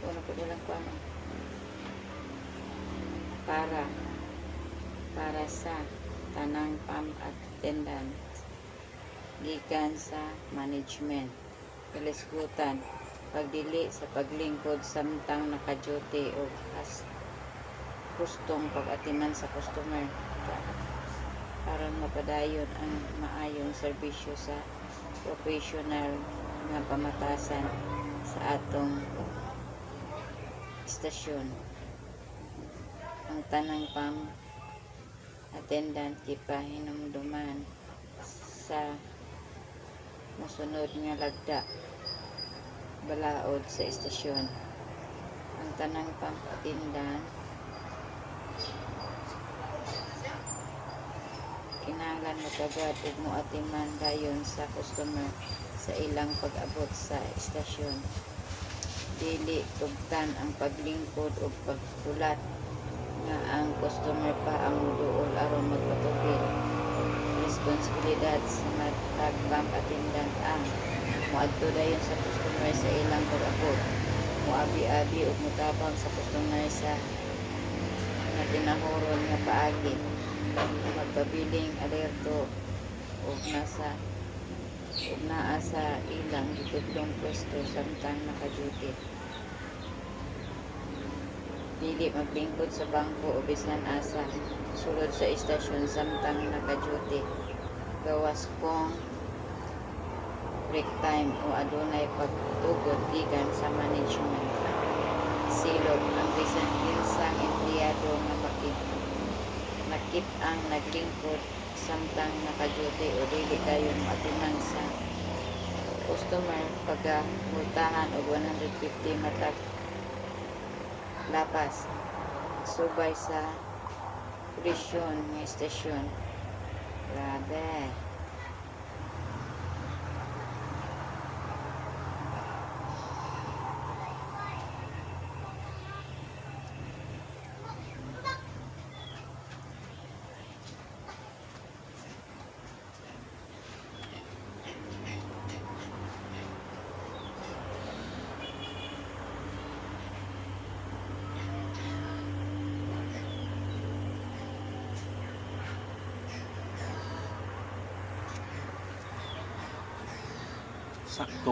Una po walang kuwan. Para sa tanang pump attendant gikan sa management kalisgutan pagdili sa paglingkod samtang naka-duty o gustong pag-atiman sa customer para mapadayon ang maayong serbisyo sa professional nga pamatasan sa atong istasyon. Ang tanang pump attendant gipahinumduman sa mosunod nga lagda balaod sa istasyon. Ang tanang pump attendant kinahanglan magabad ug moatiman dayon sa customer sa ilang pag-abot sa istasyon. Dili tugtan ang paglingkod o pagbulat nga ang customer pa ang muduol aron magpatubig. Responsibilidad sa matag pump attendant ang moadto dayon sa customer sa ilang pag-abot, moabi-abi ug motabang sa customer sa nga tinahuron nga paagi, magpabiling alerto ug naa sa ilang gitudlong pwesto samtang naka-duty. Dili maglingkod sa bangko o bisan asa sulod sa istasyon samtang naka-duty. Gawas kung break time o adunay pagtugod gikan sa management. Silot ang bisan kinsang empleyado nga nakit ang naglingkod samtang naka-duty o dili dayon atiman sa customer pagmultahan og 150 matag lapas subay sa pulisyon nga istasyon. Grabe. Sakto.